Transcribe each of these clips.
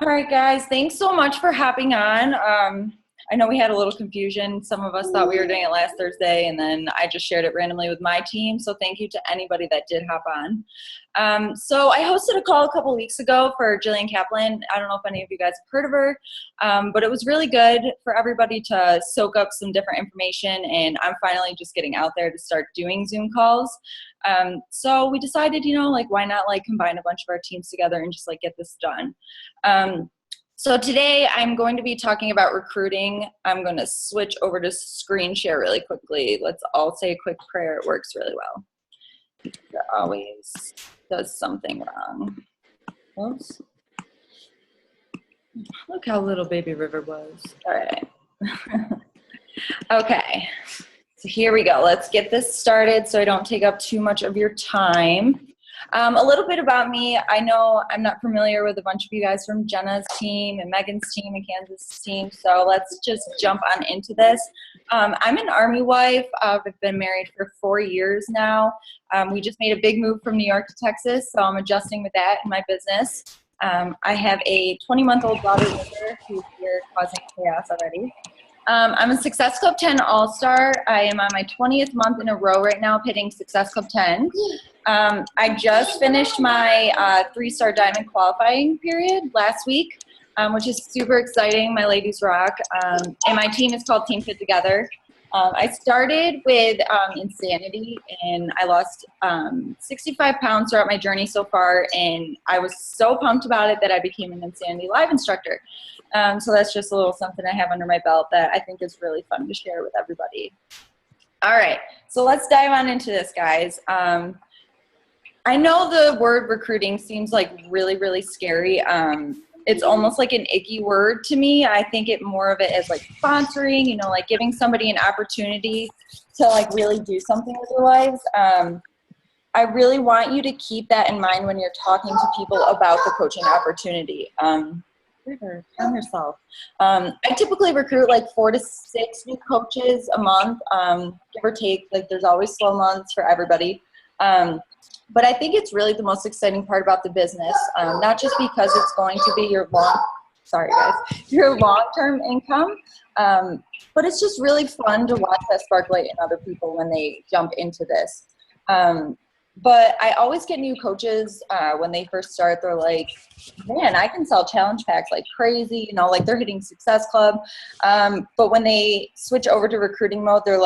All right, guys, thanks so much for hopping on. I know we had a little confusion. Some of us thought we were doing it last Thursday, and then I just shared it randomly with my team. So thank you to anybody that did hop on. So I hosted a call a couple weeks ago for Jillian Kaplan. I don't know if any of you guys have heard of her, but it was really good for everybody to soak up some different information, and I'm finally just getting out there to start doing Zoom calls. So we decided, why not combine a bunch of our teams together and just get this done. So today I'm going to be talking about recruiting. I'm going to switch over to screen share really quickly. Let's all say a quick prayer. It works really well. It always does something wrong. Oops. Look how little baby River was. All right. Okay. So here we go. Let's get this started so I don't take up too much of your time. A little bit about me. I know I'm not familiar with a bunch of you guys from Jenna's team and Megan's team and Kansas' team, so let's just jump on into this. I'm an Army wife. I've been married for 4 years now. We just made a big move from New York to Texas, so I'm adjusting with that in my business. I have a 20-month-old daughter River who's here causing chaos already. I'm a Success Club 10 All-Star. I am on my 20th month in a row right now hitting Success Club 10. I just finished my 3-star diamond qualifying period last week, which is super exciting. My ladies rock. And my team is called Team Fit Together. I started with insanity, and I lost 65 pounds throughout my journey so far, and I was so pumped about it that I became an Insanity Live instructor. So that's just a little something I have under my belt that I think is really fun to share with everybody. All right, so let's dive on into this, guys. I know the word recruiting seems really, really scary. It's almost like an icky word to me. I think it more of it as sponsoring, giving somebody an opportunity to really do something with their lives. I really want you to keep that in mind when you're talking to people about the coaching opportunity. River, calm yourself. I typically recruit 4 to 6 new coaches a month, give or take. There's always slow months for everybody. But I think it's really the most exciting part about the business, not just because it's going to be your long-term income, but it's just really fun to watch that spark light in other people when they jump into this. But I always get new coaches when they first start. They're like, man, I can sell challenge packs like crazy, they're hitting Success Club. But when they switch over to recruiting mode, they're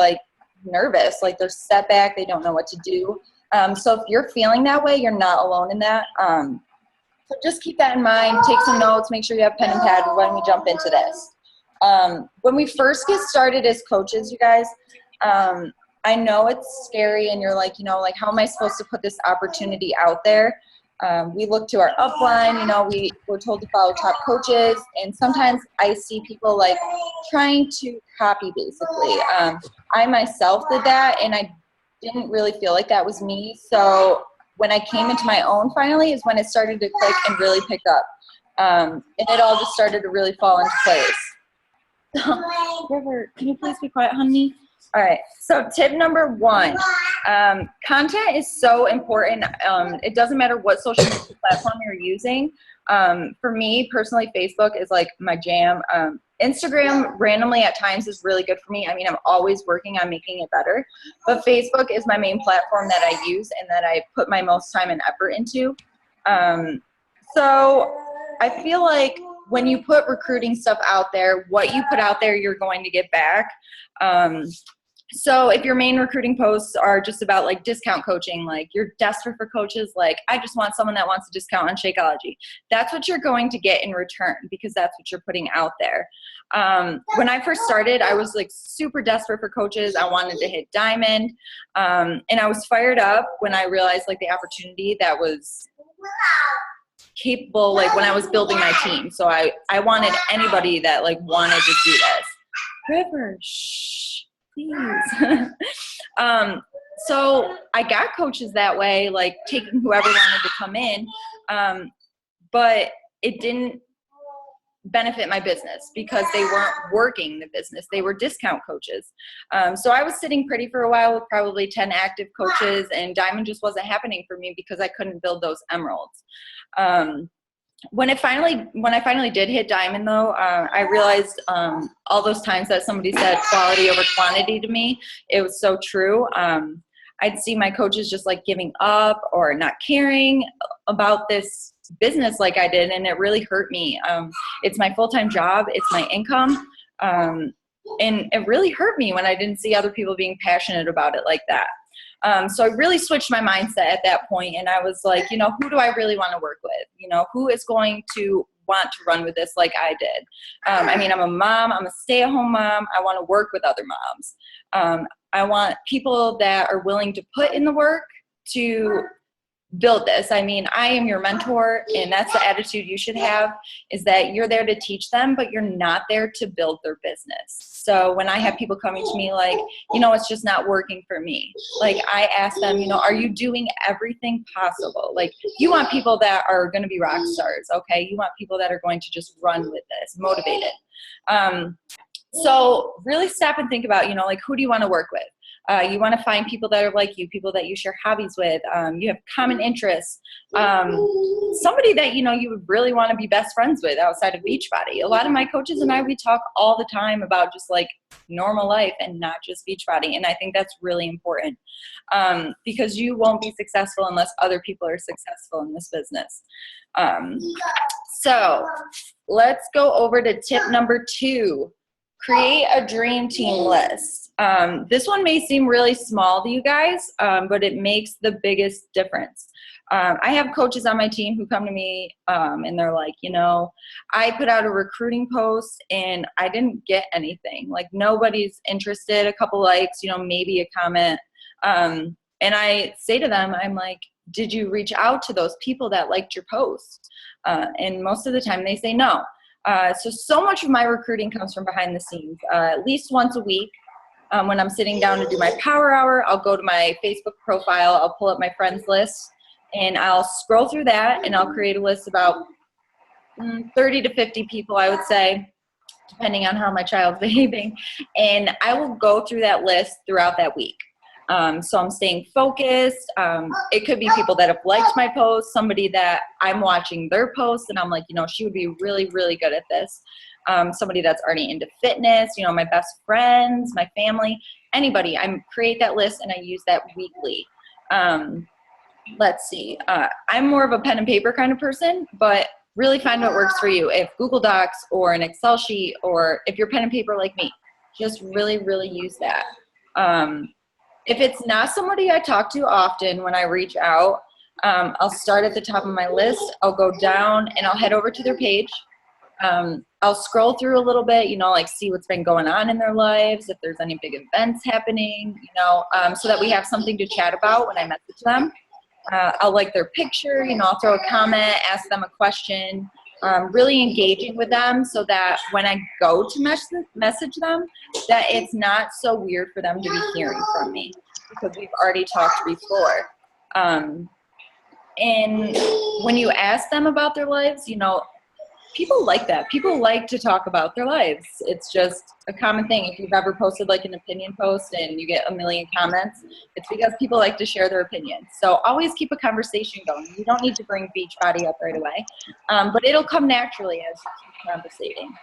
nervous, they're set back, they don't know what to do. So if you're feeling that way, you're not alone in that. So just keep that in mind. Take some notes. Make sure you have pen and pad when we jump into this. When we first get started as coaches, you guys, I know it's scary and you're how am I supposed to put this opportunity out there? We look to our upline, we're told to follow top coaches, and sometimes I see people trying to copy basically. I myself did that, and I didn't really feel like that was me. So when I came into my own finally is when it started to click and really pick up. And it all just started to really fall into place. River, can you please be quiet, honey? All right, so tip number 1, content is so important. It doesn't matter what social media platform you're using. For me personally, Facebook is my jam. Instagram randomly at times is really good for me. I mean, I'm always working on making it better, but Facebook is my main platform that I use and that I put my most time and effort into. So I feel like when you put recruiting stuff out there, what you put out there, you're going to get back. So if your main recruiting posts are just about discount coaching, you're desperate for coaches, I just want someone that wants a discount on Shakeology. That's what you're going to get in return because that's what you're putting out there. When I first started, I was super desperate for coaches. I wanted to hit diamond. And I was fired up when I realized the opportunity that was capable, when I was building my team. So I wanted anybody that wanted to do this. River, shh, please. So I got coaches that way, taking whoever wanted to come in. But it didn't benefit my business because they weren't working the business. They were discount coaches. So I was sitting pretty for a while with probably 10 active coaches, and diamond just wasn't happening for me because I couldn't build those emeralds. when I finally did hit diamond though, I realized all those times that somebody said quality over quantity to me, it was so true. I'd see my coaches just like giving up or not caring about this business like I did, and it really hurt me. It's my full-time job, it's my income, and it really hurt me when I didn't see other people being passionate about it like that. So I really switched my mindset at that point, and I was like, you know, who do I really want to work with? You know, who is going to want to run with this like I did? I mean, I'm a mom, I'm a stay-at-home mom. I want to work with other moms. I want people that are willing to put in the work to build this. I mean, I am your mentor, and that's the attitude you should have, is that you're there to teach them, but you're not there to build their business. So when I have people coming to me like, you know, it's just not working for me, like I ask them, you know, are you doing everything possible? Like, you want people that are going to be rock stars, okay? You want people that are going to just run with this, motivated. So really stop and think about, you know, like, who do you want to work with? You want to find people that are like you, people that you share hobbies with, you have common interests, somebody that, you know, you would really want to be best friends with outside of Beachbody. A lot of my coaches and I, we talk all the time about just like normal life and not just Beachbody. And I think that's really important, because you won't be successful unless other people are successful in this business. So let's go over to tip number 2. Create a dream team list. This one may seem really small to you guys, but it makes the biggest difference. I have coaches on my team who come to me and they're like, you know, I put out a recruiting post and I didn't get anything. Like, nobody's interested, a couple likes, you know, maybe a comment. And I say to them, I'm like, did you reach out to those people that liked your post? And most of the time they say no. So much of my recruiting comes from behind the scenes. At least once a week, when I'm sitting down to do my power hour, I'll go to my Facebook profile, I'll pull up my friends list, and I'll scroll through that, and I'll create a list about 30 to 50 people, I would say, depending on how my child's behaving. And I will go through that list throughout that week. So I'm staying focused. It could be people that have liked my post, somebody that I'm watching their posts and I'm like, you know, she would be really, really good at this. Somebody that's already into fitness, you know, my best friends, my family, anybody. I create that list and I use that weekly. Let's see. I'm more of a pen and paper kind of person, but really find what works for you. If Google Docs or an Excel sheet, or if you're pen and paper like me, just really, really use that. If it's not somebody I talk to often when I reach out, I'll start at the top of my list. I'll go down and I'll head over to their page. I'll scroll through a little bit, you know, like see what's been going on in their lives, if there's any big events happening, you know, so that we have something to chat about when I message them. I'll like their picture, you know, I'll throw a comment, ask them a question, really engaging with them so that when I go to message them, that it's not so weird for them to be hearing from me because we've already talked before. And when you ask them about their lives, you know, people like that. People like to talk about their lives. It's just a common thing. If you've ever posted like an opinion post and you get a million comments, it's because people like to share their opinions. So always keep a conversation going. You don't need to bring Beachbody up right away, but it'll come naturally as you keep conversating.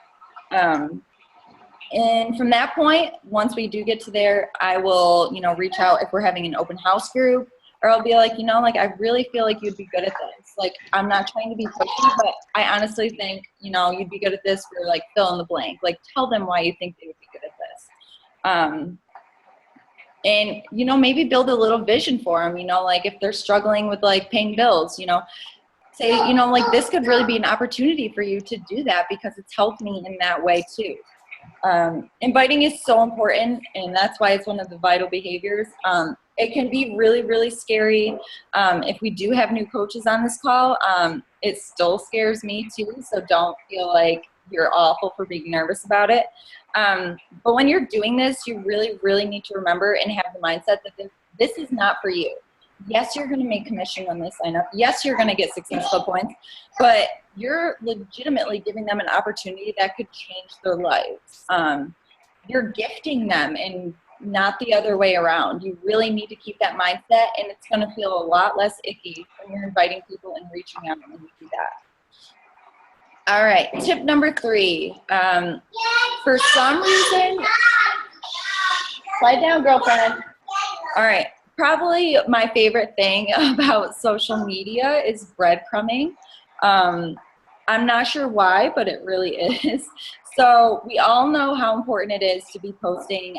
And from that point, once we do get to there, I will, you know, reach out if we're having an open house group, or I'll be like, you know, like, I really feel like you'd be good at this. Like, I'm not trying to be pushy, but I honestly think, you know, you'd be good at this for, like, fill in the blank. Like, tell them why you think they would be good at this. And, you know, maybe build a little vision for them, you know, like, if they're struggling with, like, paying bills, you know, say, you know, like, this could really be an opportunity for you to do that because it's helped me in that way, too. Inviting is so important, and that's why it's one of the vital behaviors. It can be really, really scary. If we do have new coaches on this call, it still scares me too, so don't feel like you're awful for being nervous about it. But when you're doing this, you really, really need to remember and have the mindset that this is not for you. Yes, you're going to make commission when they sign up. Yes, you're going to get successful points, but you're legitimately giving them an opportunity that could change their lives. You're gifting them and not the other way around. You really need to keep that mindset, and it's going to feel a lot less icky when you're inviting people and reaching out when you do that. All right, tip number 3. For some reason, quiet down, girlfriend. All right, probably my favorite thing about social media is breadcrumbing. I'm not sure why, but it really is. So we all know how important it is to be posting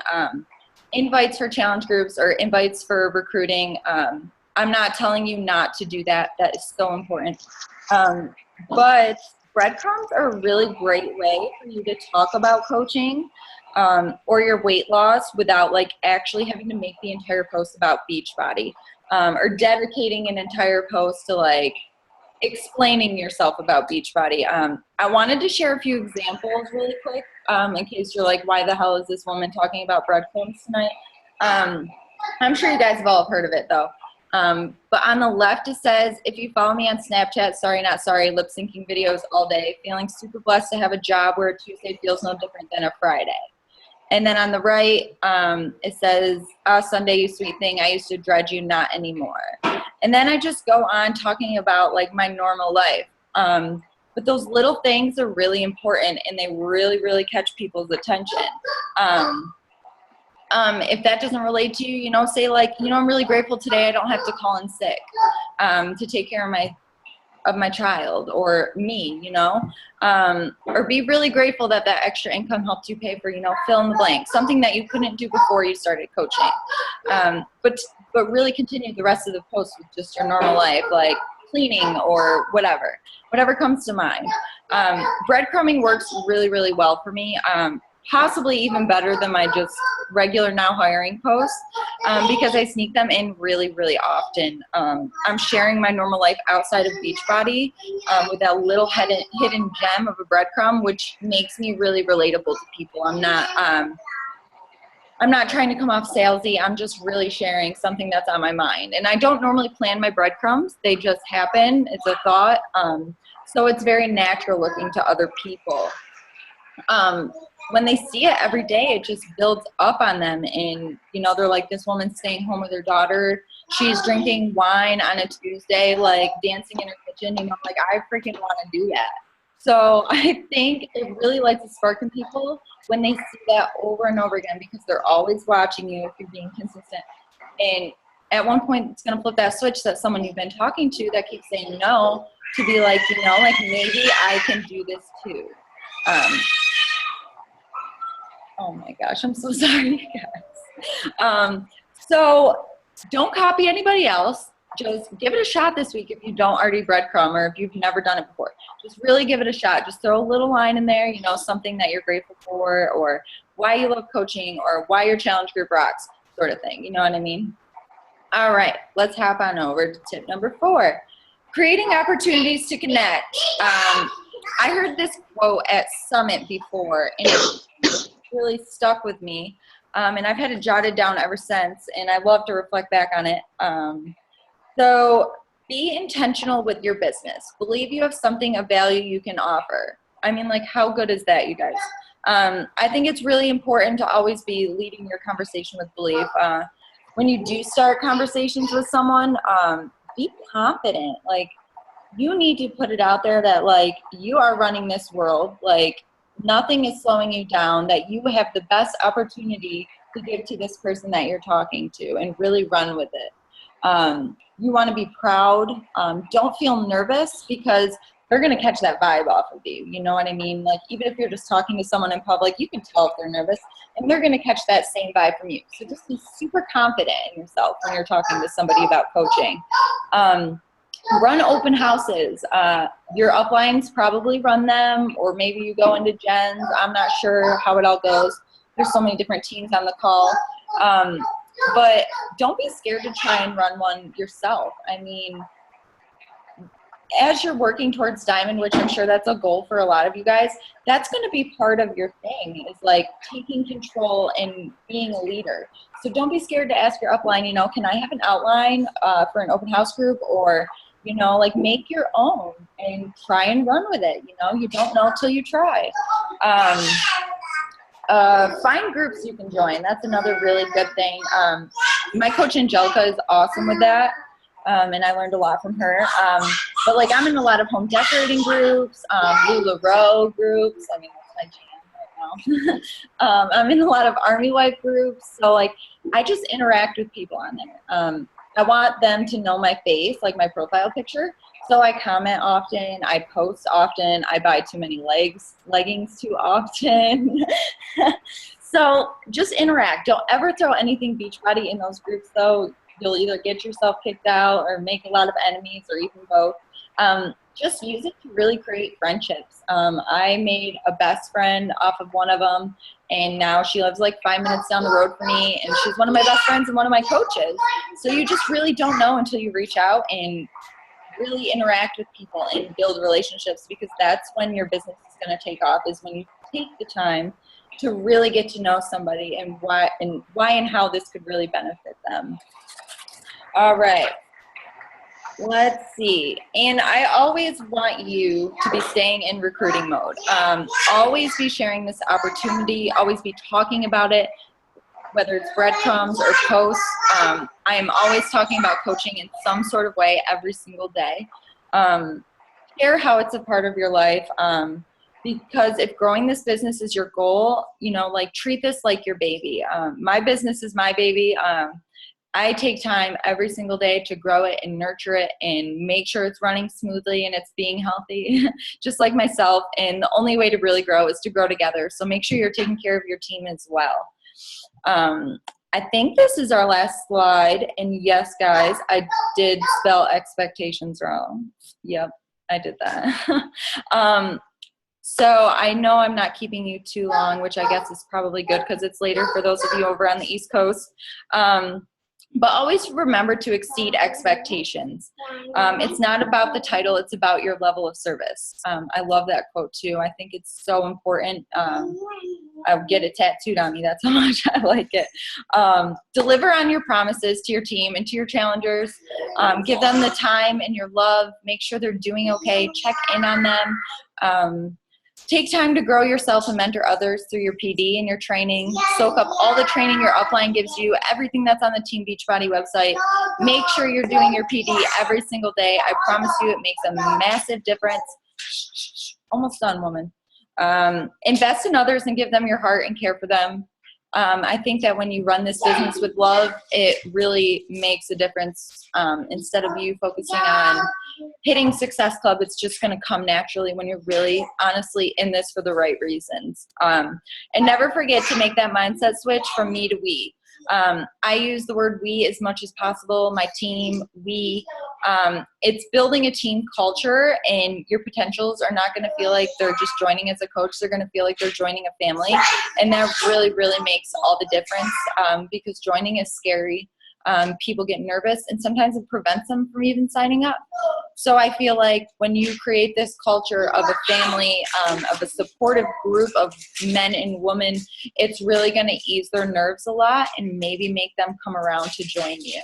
invites for challenge groups or invites for recruiting. I'm not telling you not to do that. That is so important. But breadcrumbs are a really great way for you to talk about coaching or your weight loss without like actually having to make the entire post about Beachbody or dedicating an entire post to like explaining yourself about Beachbody. I wanted to share a few examples really quick in case you're like, why the hell is this woman talking about breadcrumbs tonight? I'm sure you guys have all heard of it though. But on the left it says, if you follow me on Snapchat, sorry not sorry, lip syncing videos all day, feeling super blessed to have a job where a Tuesday feels no different than a Friday. And then on the right, it says, Sunday, you sweet thing, I used to dread you, not anymore. And then I just go on talking about like my normal life. But those little things are really important and they really, really catch people's attention. If that doesn't relate to you, you know, say like, you know, I'm really grateful today I don't have to call in sick to take care of my child or me, you know, or be really grateful that that extra income helped you pay for, you know, fill in the blank, something that you couldn't do before you started coaching. But really continue the rest of the post with just your normal life, like cleaning or whatever comes to mind. Breadcrumbing works really, really well for me. Possibly even better than my just regular now hiring posts because I sneak them in really, really often. I'm sharing my normal life outside of Beachbody with that little hidden gem of a breadcrumb, which makes me really relatable to people. I'm not trying to come off salesy. I'm just really sharing something that's on my mind. And I don't normally plan my breadcrumbs. They just happen. It's a thought. So it's very natural looking to other people. When they see it every day, it just builds up on them. And, you know, they're like, this woman's staying home with her daughter. She's drinking wine on a Tuesday, like dancing in her kitchen. You know, like I freaking want to do that. So I think it really likes to spark in people when they see that over and over again because they're always watching you if you're being consistent. And at one point, it's going to flip that switch that someone you've been talking to that keeps saying no to be like, you know, like maybe I can do this too. Oh my gosh, I'm so sorry, guys. So don't copy anybody else. Just give it a shot this week if you don't already breadcrumb or if you've never done it before. Just really give it a shot. Just throw a little line in there, you know, something that you're grateful for or why you love coaching or why your challenge group rocks sort of thing. You know what I mean? All right, let's hop on over to tip number 4. Creating opportunities to connect. I heard this quote at Summit before and it really stuck with me. And I've had it jotted down ever since and I love to reflect back on it. So be intentional with your business. Believe you have something of value you can offer. I mean, like, how good is that, you guys? I think it's really important to always be leading your conversation with belief. When you do start conversations with someone, be confident. Like, you need to put it out there that, like, you are running this world. Like, nothing is slowing you down, that you have the best opportunity to give to this person that you're talking to and really run with it. You want to be proud. Don't feel nervous because they're going to catch that vibe off of you. You know what I mean? Like, even if you're just talking to someone in public, you can tell if they're nervous and they're going to catch that same vibe from you. So just be super confident in yourself when you're talking to somebody about coaching. Run open houses. Your uplines probably run them, or maybe you go into Jen's. I'm not sure how it all goes. There's so many different teams on the call. But don't be scared to try and run one yourself. I mean, as you're working towards Diamond, which I'm sure that's a goal for a lot of you guys, that's going to be part of your thing, is like taking control and being a leader. So don't be scared to ask your upline, you know, can I have an outline for an open house group? Or, you know, like make your own and try and run with it. You know, you don't know till you try. Find groups you can join. That's another really good thing. My coach Angelica is awesome with that. And I learned a lot from her. But like I'm in a lot of home decorating groups, LuLaRoe groups. I mean, that's my jam right now. I'm in a lot of Army wife groups. So like I just interact with people on there. I want them to know my face, like my profile picture. So I comment often, I post often, I buy too many leggings too often. So just interact. Don't ever throw anything Beachbody in those groups though. You'll either get yourself kicked out or make a lot of enemies or even both. Just use it to really create friendships. I made a best friend off of one of them, and now she lives like 5 minutes down the road from me, and she's one of my best friends and one of my coaches. So you just really don't know until you reach out and really interact with people and build relationships, because that's when your business is going to take off, is when you take the time to really get to know somebody and why and how this could really benefit them. All right. Let's see. And I always want you to be staying in recruiting mode. Always be sharing this opportunity. Always be talking about it, whether it's breadcrumbs or posts. I am always talking about coaching in some sort of way every single day. Share how it's a part of your life. Because if growing this business is your goal, you know, like treat this like your baby. My business is my baby. I take time every single day to grow it and nurture it and make sure it's running smoothly and it's being healthy, just like myself. And the only way to really grow is to grow together. So make sure you're taking care of your team as well. I think this is our last slide. And yes, guys, I did spell expectations wrong. Yep, I did that. So I know I'm not keeping you too long, which I guess is probably good because it's later for those of you over on the East Coast. But always remember to exceed expectations. It's not about the title, it's about your level of service. I love that quote too. I think it's so important. I'll get it tattooed on me, that's how much I like it. Deliver on your promises to your team and to your challengers. Give them the time and your love. Make sure they're doing okay. Check in on them. Take time to grow yourself and mentor others through your PD and your training. Soak up all the training your upline gives you, everything that's on the Team Beachbody website. Make sure you're doing your PD every single day. I promise you it makes a massive difference. Almost done, woman. Invest in others and give them your heart and care for them. I think that when you run this business with love, it really makes a difference. Instead of you focusing on hitting Success Club, it's just going to come naturally when you're really honestly in this for the right reasons. And never forget to make that mindset switch from me to we. I use the word we as much as possible. My team, we. It's building a team culture, and your potentials are not going to feel like they're just joining as a coach. They're going to feel like they're joining a family, and that really, really makes all the difference, because joining is scary. People get nervous, and sometimes it prevents them from even signing up. So I feel like when you create this culture of a family, of a supportive group of men and women, it's really going to ease their nerves a lot and maybe make them come around to join you.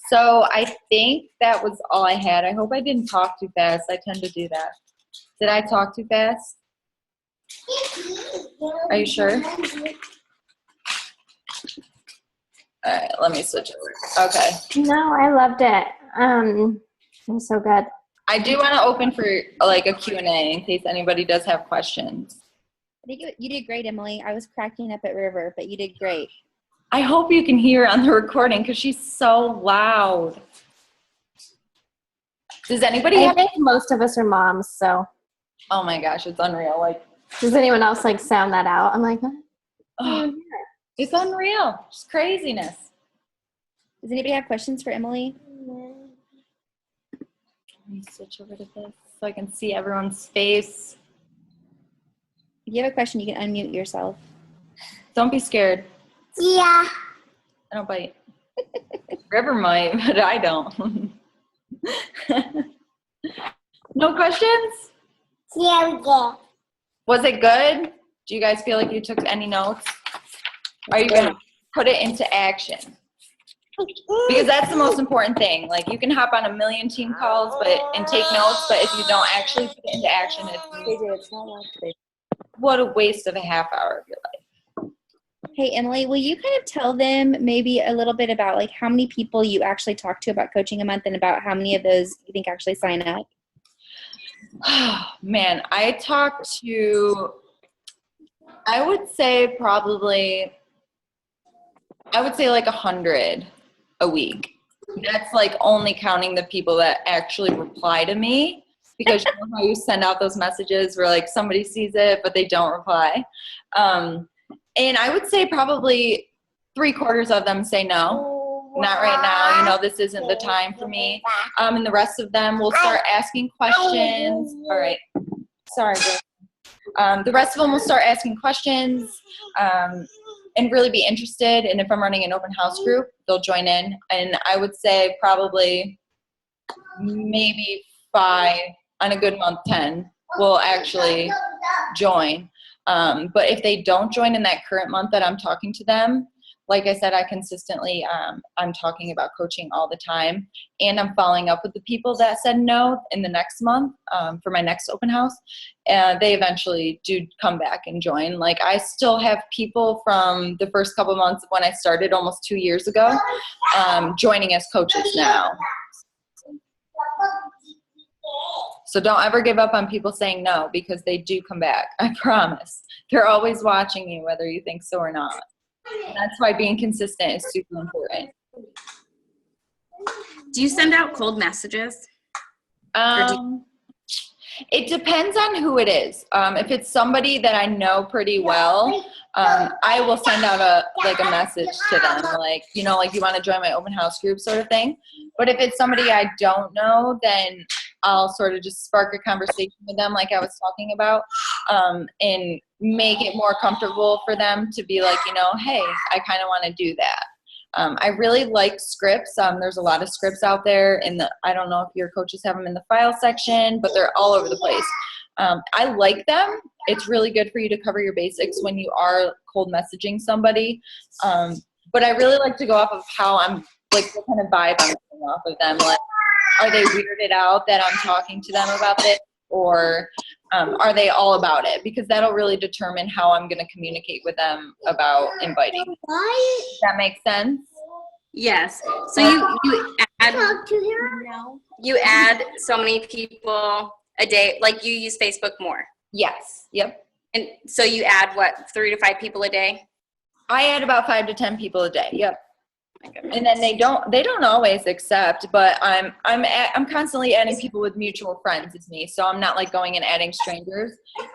So I think that was all I had. I hope I didn't talk too fast. I tend to do that. Did I talk too fast? Are you sure? All right, let me switch over. Okay. No, I loved it. It was so good. I do want to open for like a Q&A in case anybody does have questions. I think you did great, Emily. I was cracking up at River, but you did great. I hope you can hear on the recording because she's so loud. Does anybody I have? think most of us are moms, so. Oh my gosh, it's unreal. Like, does anyone else like sound that out? I'm like, oh, it's unreal. It's craziness. Does anybody have questions for Emily? Let me switch over to this so I can see everyone's face. If you have a question, you can unmute yourself. Don't be scared. yeah. I don't bite. River might, but I don't. No questions? Yeah, we did. Was it good? Do you guys feel like you took any notes? Are you going to put it into action? Because that's the most important thing. Like, you can hop on a million team calls and take notes, but if you don't actually put it into action, it's what a waste of a half hour of your life. Hey, Emily, will you kind of tell them maybe a little bit about like how many people you actually talk to about coaching a month and about how many of those you think actually sign up? Man, I talk to, I would say like 100 a week. That's like only counting the people that actually reply to me, because you know how you send out those messages where like somebody sees it but they don't reply. And I would say probably 3/4 of them say no, not right now. You know, this isn't the time for me. And the rest of them will start asking questions. All right. Sorry, girl. The rest of them will start asking questions and really be interested. And if I'm running an open house group, they'll join in. And I would say probably maybe 5, on a good month 10, will actually join. But if they don't join in that current month that I'm talking to them, like I said, I consistently, I'm talking about coaching all the time, and I'm following up with the people that said no in the next month for my next open house. They eventually do come back and join. Like, I still have people from the first couple months when I started almost 2 years ago joining as coaches now. So don't ever give up on people saying no, because they do come back. I promise. They're always watching you, whether you think so or not. And that's why being consistent is super important. Do you send out cold messages? It depends on who it is. If it's somebody that I know pretty well, I will send out a message to them, like, you know, like, you want to join my open house group sort of thing. But if it's somebody I don't know, then I'll sort of just spark a conversation with them, like I was talking about, and make it more comfortable for them to be like, you know, hey, I kind of want to do that. I really like scripts. There's a lot of scripts out there I don't know if your coaches have them in the file section, but they're all over the place. I like them. It's really good for you to cover your basics when you are cold messaging somebody. But I really like to go off of how I'm, like, what kind of vibe I'm getting off of them. Like, are they weirded out that I'm talking to them about this? Or are they all about it? Because that'll really determine how I'm going to communicate with them about inviting. Does that make sense? Yes. So you add so many people a day, like you use Facebook more. Yes. Yep. And so you add what, 3 to 5 people a day? I add about 5 to 10 people a day. Yep. And then they don't always accept, but I'm constantly adding people with mutual friends as me. So I'm not like going and adding strangers.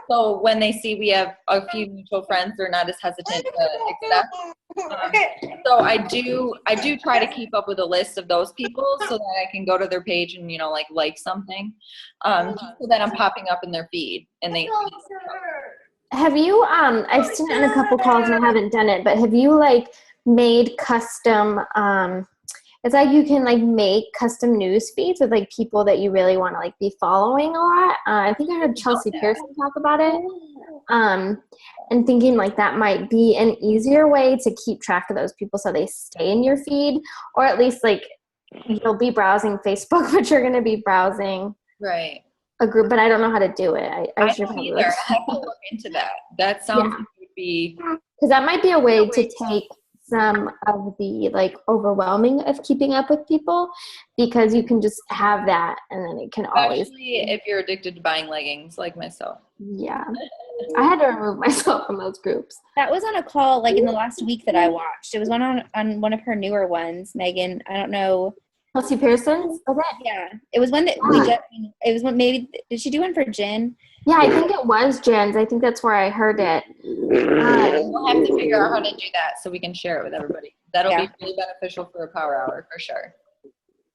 So when they see we have a few mutual friends, they're not as hesitant to accept. So I do try to keep up with a list of those people so that I can go to their page and, you know, like something, just so that I'm popping up in their feed and they. Have you, I've seen it in a couple calls and I haven't done it, but have you like made custom, it's like you can like make custom news feeds with like people that you really want to like be following a lot. I think I heard Chelsea Pearson talk about it. And thinking like that might be an easier way to keep track of those people so they stay in your feed, or at least like you'll be browsing Facebook, but you're going to be browsing Right. a group, but I don't know how to do it. I should probably either. I have to look into that. That sounds like it would be, because that might be a way to take some of the like overwhelming of keeping up with people, because you can just have that and then it can always. Especially if you're addicted to buying leggings like myself. Yeah. I had to remove myself from those groups. That was on a call like in the last week that I watched. It was one on one of her newer ones, Megan. I don't know. Chelsea Pearson? Okay. Yeah. It was one that we just, it was one, maybe, did she do one for Jen? Yeah, I think it was Jen's. I think that's where I heard it. We'll have to figure out how to do that so we can share it with everybody. That'll be really beneficial for a power hour for sure.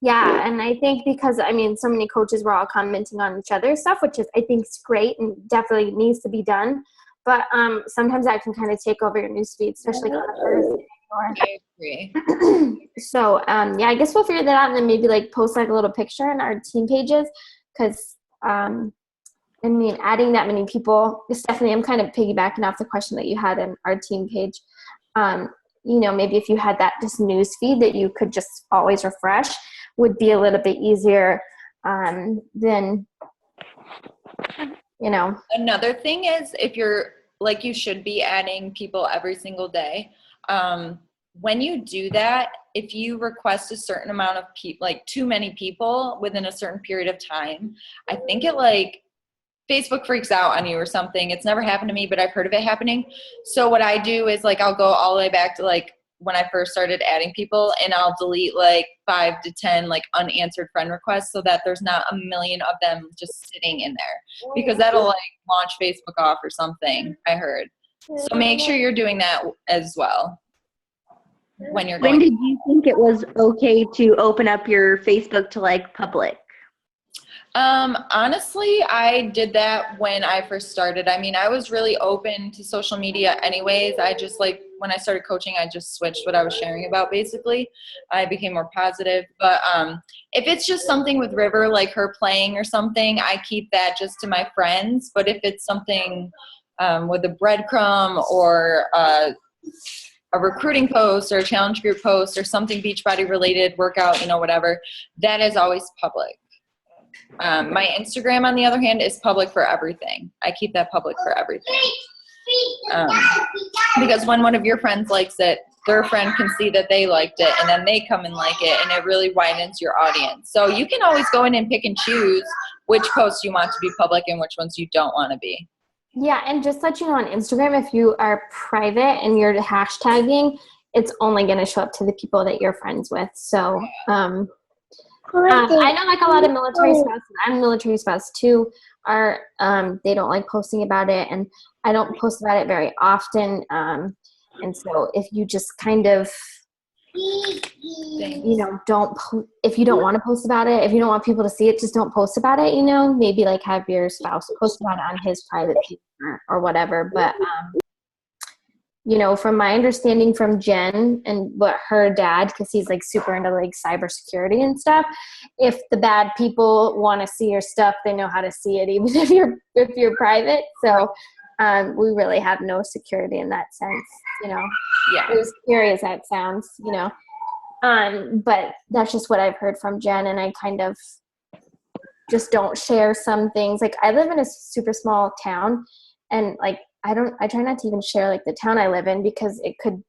Yeah, and I think because, I mean, so many coaches were all commenting on each other's stuff, which is, I think, is great and definitely needs to be done. But sometimes that can kind of take over your newsfeed, especially on a Thursday. I agree. So, yeah, I guess we'll figure that out and then maybe like post like a little picture in our team pages, because, I mean, adding that many people, Stephanie, I'm kind of piggybacking off the question that you had in our team page. You know, maybe if you had that just news feed that you could just always refresh, would be a little bit easier than, you know. Another thing is, if you're like you should be adding people every single day. When you do that, if you request a certain amount of people, like too many people within a certain period of time, I think it like Facebook freaks out on you or something. It's never happened to me, but I've heard of it happening. So what I do is like, I'll go all the way back to like when I first started adding people, and I'll delete like 5 to 10 like unanswered friend requests so that there's not a million of them just sitting in there, because that'll like launch Facebook off or something, I heard. So make sure you're doing that as well when you're going. When did you think it was okay to open up your Facebook to like public? Honestly, I did that when I first started. I mean, I was really open to social media anyways. I just like, when I started coaching, I just switched what I was sharing about basically. I became more positive. But if it's just something with River, like her playing or something, I keep that just to my friends. But if it's something with a breadcrumb or a recruiting post or a challenge group post or something Beachbody related, workout, you know, whatever, that is always public. My Instagram, on the other hand, is public for everything. I keep that public for everything. Because when one of your friends likes it, their friend can see that they liked it, and then they come and like it, and it really widens your audience. So you can always go in and pick and choose which posts you want to be public and which ones you don't want to be. Yeah, and just let you know on Instagram, if you are private and you're hashtagging, it's only going to show up to the people that you're friends with. So I know like a lot of military spouses, I'm a military spouse too, are they don't like posting about it, and I don't post about it very often. And so if you just kind of, you know, if you don't want to post about it, if you don't want people to see it, just don't post about it, you know, maybe like have your spouse post about it on his private page or whatever. But you know, from my understanding from Jen and what her dad, because he's like super into like cybersecurity and stuff, if the bad people want to see your stuff, they know how to see it, even if you're private. So we really have no security in that sense, you know. Yeah. As scary as that sounds, you know. But that's just what I've heard from Jen, and I kind of just don't share some things. Like I live in a super small town, and like I try not to even share like the town I live in, because it could,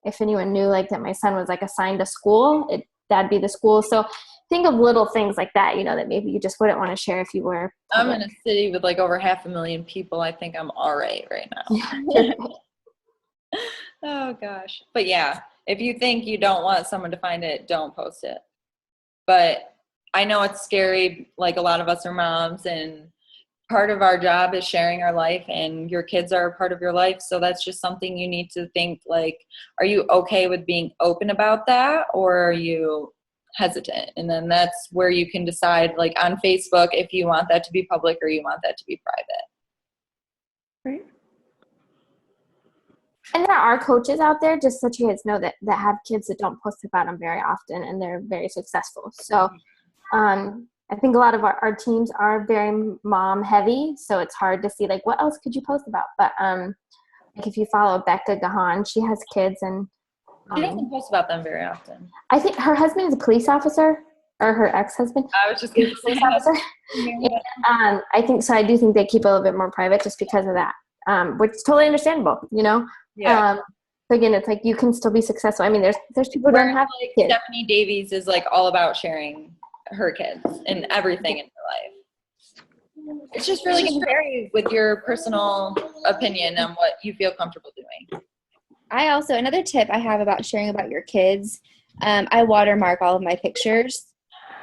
if anyone knew like that my son was like assigned a school, that'd be the school. So think of little things like that, you know, that maybe you just wouldn't want to share if you were public. I'm in a city with like over 500,000 people. I think I'm all right now. Oh gosh. But yeah, if you think you don't want someone to find it, don't post it. But I know it's scary. Like a lot of us are moms, and part of our job is sharing our life, and your kids are a part of your life. So that's just something you need to think, like, are you okay with being open about that, or are you hesitant? And then that's where you can decide, like on Facebook, if you want that to be public or you want that to be private. Right. And there are coaches out there, just so you guys know, that have kids that don't post about them very often, and they're very successful. So I think a lot of our teams are very mom heavy, so it's hard to see like what else could you post about. But like if you follow Becca Gahan, she has kids, and She doesn't post about them very often. I think her husband is a police officer, or her ex-husband. I was just going to say police officer. And, I think so. I do think they keep it a little bit more private just because of that, which is totally understandable, you know. Yeah. So again, it's like you can still be successful. I mean, there's people who don't have like kids. Stephanie Davies is like all about sharing her kids and everything in her life. It's just really going to vary with your personal opinion on what you feel comfortable doing. I also, another tip I have about sharing about your kids, I watermark all of my pictures.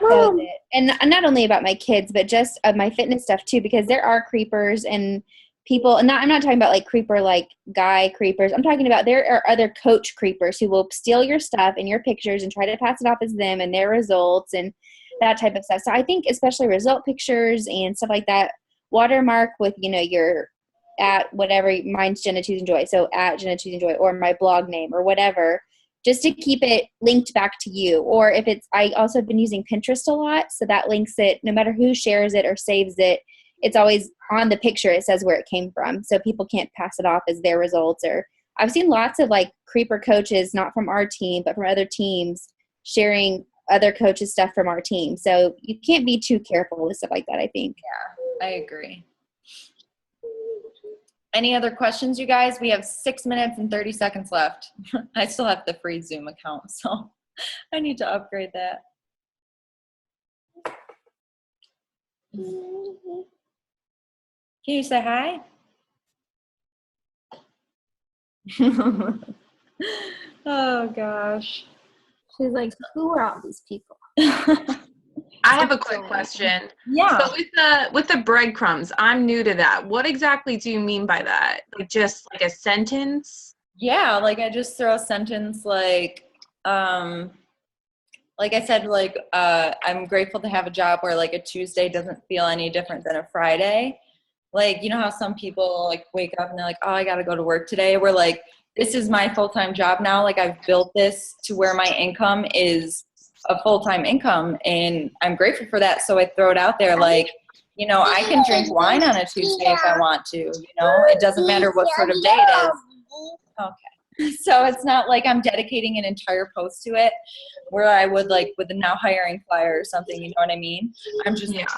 And not only about my kids, but just of my fitness stuff too, because there are creepers and people, and I'm not talking about like creeper, like guy creepers. I'm talking about there are other coach creepers who will steal your stuff and your pictures and try to pass it off as them and their results and that type of stuff. So I think especially result pictures and stuff like that, watermark with, you know, your at whatever, mine's Jenna Choose Enjoy. So at Jenna Choose Enjoy, or my blog name or whatever, just to keep it linked back to you. Or if it's, I also have been using Pinterest a lot. So that links it, no matter who shares it or saves it, it's always on the picture. It says where it came from. So people can't pass it off as their results. Or I've seen lots of like creeper coaches, not from our team, but from other teams, sharing other coaches' stuff from our team. So you can't be too careful with stuff like that, I think. Yeah, I agree. Any other questions, you guys? We have 6 minutes and 30 seconds left. I still have the free Zoom account, so I need to upgrade that. Can you say hi? Oh gosh. She's like, who are all these people? I have a quick question. Yeah. So with the breadcrumbs, I'm new to that. What exactly do you mean by that? Like just like a sentence? Yeah, like I just throw a sentence like I said, like I'm grateful to have a job where like a Tuesday doesn't feel any different than a Friday. Like, you know how some people like wake up and they're like, oh, I got to go to work today. We're like, this is my full-time job now. Like I've built this to where my income is a full-time income, and I'm grateful for that. So I throw it out there like, you know, I can drink wine on a Tuesday if I want to, you know, it doesn't matter what sort of day it is. Okay. So it's not like I'm dedicating an entire post to it where I would like with the now hiring flyer or something, you know what I mean? I'm just like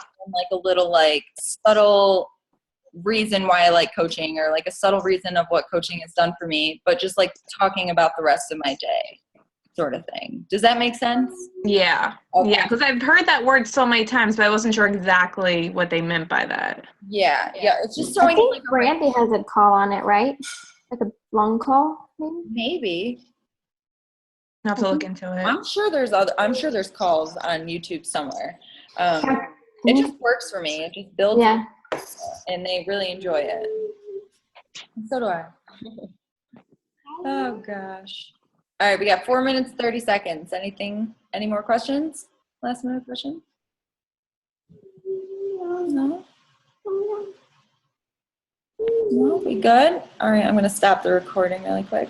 a little like subtle reason why I like coaching, or like a subtle reason of what coaching has done for me, but just like talking about the rest of my day sort of thing. Does that make sense? Yeah. Okay. Yeah, because I've heard that word so many times, but I wasn't sure exactly what they meant by that. Yeah. It's just I throwing think like Brandy has a call on it, right? Like a long call, maybe? maybe. I'll have to look into it. I'm sure there's calls on YouTube somewhere. It just works for me. It just builds, Yeah. and they really enjoy it. And so do I. Oh gosh. All right, we got 4 minutes, 30 seconds. Any more questions? Last minute question? No? No, we good? All right, I'm gonna stop the recording really quick.